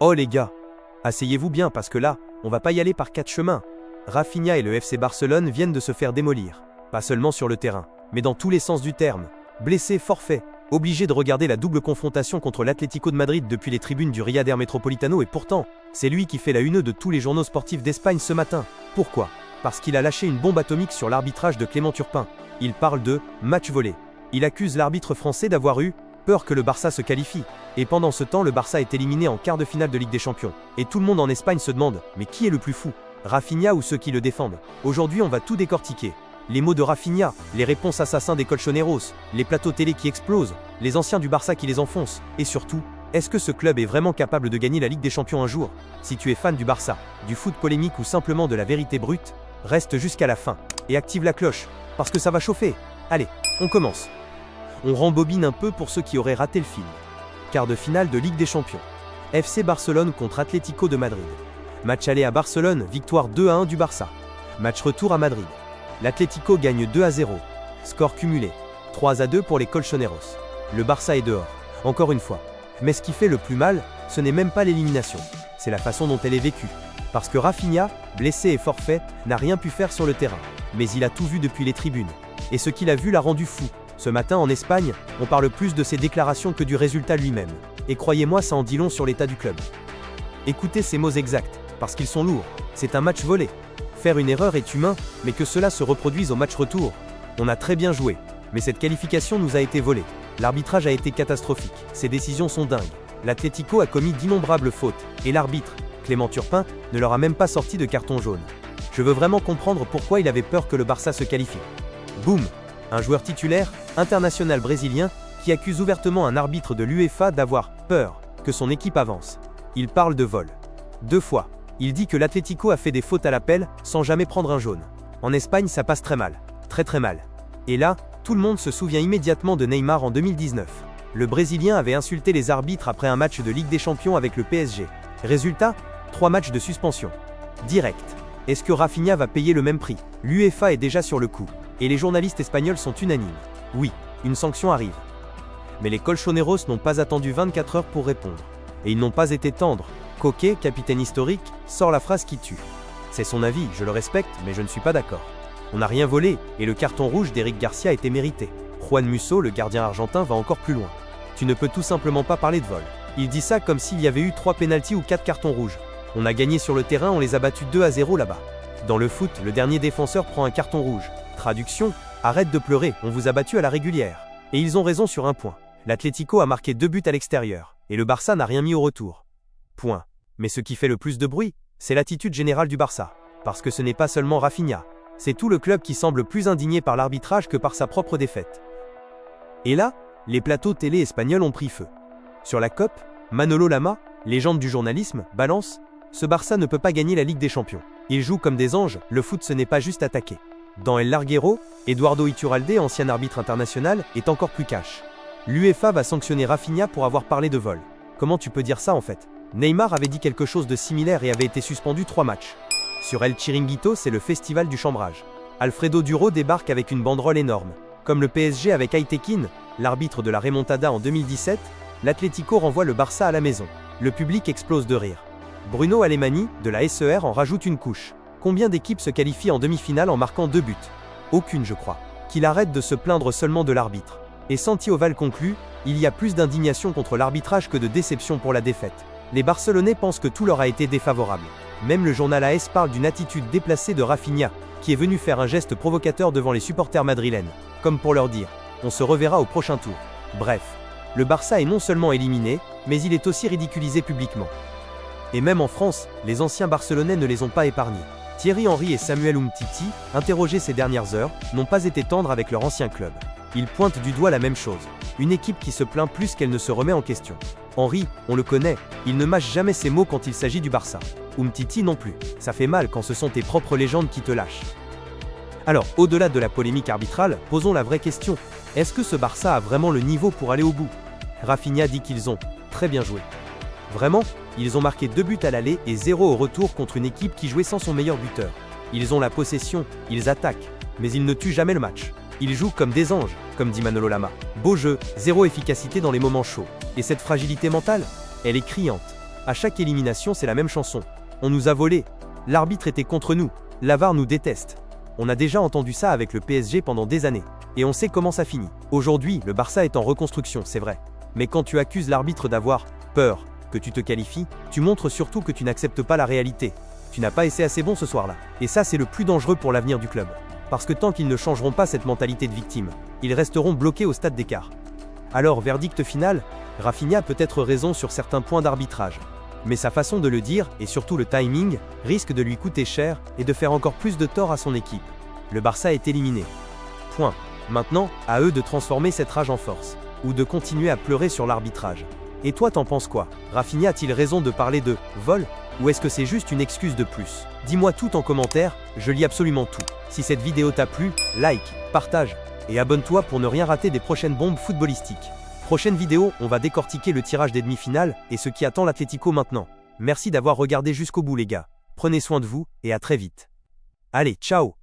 Oh les gars, asseyez-vous bien parce que là, on va pas y aller par 4 chemins. Rafinha et le FC Barcelone viennent de se faire démolir. Pas seulement sur le terrain, mais dans tous les sens du terme. Blessé, forfait, obligé de regarder la double confrontation contre l'Atlético de Madrid depuis les tribunes du Riader Metropolitano et pourtant, c'est lui qui fait la une de tous les journaux sportifs d'Espagne ce matin. Pourquoi? Parce qu'il a lâché une bombe atomique sur l'arbitrage de Clément Turpin. Il parle de match volé. Il accuse l'arbitre français d'avoir eu peur que le Barça se qualifie. Et pendant ce temps, le Barça est éliminé en quart de finale de Ligue des Champions. Et tout le monde en Espagne se demande, mais qui est le plus fou? Rafinha ou ceux qui le défendent? Aujourd'hui, on va tout décortiquer. Les mots de Rafinha, les réponses assassins des colchoneros, les plateaux télé qui explosent, les anciens du Barça qui les enfoncent, et surtout, est-ce que ce club est vraiment capable de gagner la Ligue des Champions un jour? Si tu es fan du Barça, du foot polémique ou simplement de la vérité brute, reste jusqu'à la fin, et active la cloche, parce que ça va chauffer. Allez, on commence. On rembobine un peu pour ceux qui auraient raté le film. Quart de finale de Ligue des Champions. FC Barcelone contre Atlético de Madrid. Match aller à Barcelone, victoire 2-1 du Barça. Match retour à Madrid. L'Atlético gagne 2-0. Score cumulé, 3-2 pour les colchoneros. Le Barça est dehors, encore une fois. Mais ce qui fait le plus mal, ce n'est même pas l'élimination. C'est la façon dont elle est vécue. Parce que Rafinha, blessé et forfait, n'a rien pu faire sur le terrain. Mais il a tout vu depuis les tribunes. Et ce qu'il a vu l'a rendu fou. Ce matin en Espagne, on parle plus de ses déclarations que du résultat lui-même. Et croyez-moi, ça en dit long sur l'état du club. Écoutez ces mots exacts, parce qu'ils sont lourds. C'est un match volé. Faire une erreur est humain, mais que cela se reproduise au match retour. On a très bien joué, mais cette qualification nous a été volée. L'arbitrage a été catastrophique. Ces décisions sont dingues. L'Atlético a commis d'innombrables fautes, et l'arbitre, Clément Turpin, ne leur a même pas sorti de carton jaune. Je veux vraiment comprendre pourquoi il avait peur que le Barça se qualifie. Boum! Un joueur titulaire, international brésilien, qui accuse ouvertement un arbitre de l'UEFA d'avoir peur que son équipe avance. Il parle de vol. 2 fois. Il dit que l'Atlético a fait des fautes à l'appel, sans jamais prendre un jaune. En Espagne, ça passe très mal. Très très mal. Et là, tout le monde se souvient immédiatement de Neymar en 2019. Le Brésilien avait insulté les arbitres après un match de Ligue des Champions avec le PSG. Résultat, 3 matchs de suspension. Direct. Est-ce que Rafinha va payer le même prix? L'UEFA est déjà sur le coup. Et les journalistes espagnols sont unanimes. Oui, une sanction arrive. Mais les colchoneros n'ont pas attendu 24 heures pour répondre. Et ils n'ont pas été tendres. Coquet, capitaine historique, sort la phrase qui tue. C'est son avis, je le respecte, mais je ne suis pas d'accord. On n'a rien volé, et le carton rouge d'Eric Garcia était mérité. Juan Musso, le gardien argentin, va encore plus loin. Tu ne peux tout simplement pas parler de vol. Il dit ça comme s'il y avait eu 3 pénaltys ou 4 cartons rouges. On a gagné sur le terrain, on les a battus 2-0 là-bas. Dans le foot, le dernier défenseur prend un carton rouge. Traduction, arrête de pleurer, on vous a battu à la régulière. Et ils ont raison sur un point. L'Atlético a marqué 2 buts à l'extérieur, et le Barça n'a rien mis au retour. Point. Mais ce qui fait le plus de bruit, c'est l'attitude générale du Barça. Parce que ce n'est pas seulement Rafinha. C'est tout le club qui semble plus indigné par l'arbitrage que par sa propre défaite. Et là, les plateaux télé espagnols ont pris feu. Sur la COP, Manolo Lama, légende du journalisme, balance: ce Barça ne peut pas gagner la Ligue des Champions. Ils jouent comme des anges, le foot ce n'est pas juste attaquer. Dans El Larguero, Eduardo Iturralde, ancien arbitre international, est encore plus cash. L'UEFA va sanctionner Rafinha pour avoir parlé de vol. Comment tu peux dire ça en fait? Neymar avait dit quelque chose de similaire et avait été suspendu 3 matchs. Sur El Chiringuito, c'est le festival du chambrage. Alfredo Duro débarque avec une banderole énorme. Comme le PSG avec Aitekin, l'arbitre de la remontada en 2017, l'Atlético renvoie le Barça à la maison. Le public explose de rire. Bruno Alemany, de la SER, en rajoute une couche. Combien d'équipes se qualifient en demi-finale en marquant 2 buts? Aucune, je crois. Qu'il arrête de se plaindre seulement de l'arbitre. Et Santi Oval conclut: il y a plus d'indignation contre l'arbitrage que de déception pour la défaite. Les Barcelonais pensent que tout leur a été défavorable. Même le journal AS parle d'une attitude déplacée de Rafinha, qui est venu faire un geste provocateur devant les supporters madrilènes, comme pour leur dire: on se reverra au prochain tour. Bref, le Barça est non seulement éliminé, mais il est aussi ridiculisé publiquement. Et même en France, les anciens Barcelonais ne les ont pas épargnés. Thierry Henry et Samuel Umtiti, interrogés ces dernières heures, n'ont pas été tendres avec leur ancien club. Ils pointent du doigt la même chose. Une équipe qui se plaint plus qu'elle ne se remet en question. Henry, on le connaît, il ne mâche jamais ses mots quand il s'agit du Barça. Umtiti non plus. Ça fait mal quand ce sont tes propres légendes qui te lâchent. Alors, au-delà de la polémique arbitrale, posons la vraie question. Est-ce que ce Barça a vraiment le niveau pour aller au bout? Rafinha dit qu'ils ont très bien joué. Vraiment, ils ont marqué 2 buts à l'aller et 0 au retour contre une équipe qui jouait sans son meilleur buteur. Ils ont la possession, ils attaquent, mais ils ne tuent jamais le match. Ils jouent comme des anges, comme dit Manolo Lama. Beau jeu, 0 efficacité dans les moments chauds. Et cette fragilité mentale, elle est criante. À chaque élimination, c'est la même chanson. On nous a volé. L'arbitre était contre nous. La VAR nous déteste. On a déjà entendu ça avec le PSG pendant des années. Et on sait comment ça finit. Aujourd'hui, le Barça est en reconstruction, c'est vrai. Mais quand tu accuses l'arbitre d'avoir peur que tu te qualifies, tu montres surtout que tu n'acceptes pas la réalité. Tu n'as pas essayé assez bon ce soir-là. Et ça, c'est le plus dangereux pour l'avenir du club. Parce que tant qu'ils ne changeront pas cette mentalité de victime, ils resteront bloqués au stade d'écart. Alors, verdict final, Raphinha a peut-être raison sur certains points d'arbitrage. Mais sa façon de le dire, et surtout le timing, risque de lui coûter cher et de faire encore plus de tort à son équipe. Le Barça est éliminé. Point. Maintenant, à eux de transformer cette rage en force. Ou de continuer à pleurer sur l'arbitrage. Et toi t'en penses quoi? Raphinha a-t-il raison de parler de vol? Ou est-ce que c'est juste une excuse de plus? Dis-moi tout en commentaire, je lis absolument tout. Si cette vidéo t'a plu, like, partage, et abonne-toi pour ne rien rater des prochaines bombes footballistiques. Prochaine vidéo, on va décortiquer le tirage des demi-finales et ce qui attend l'Atlético maintenant. Merci d'avoir regardé jusqu'au bout les gars. Prenez soin de vous, et à très vite. Allez, ciao!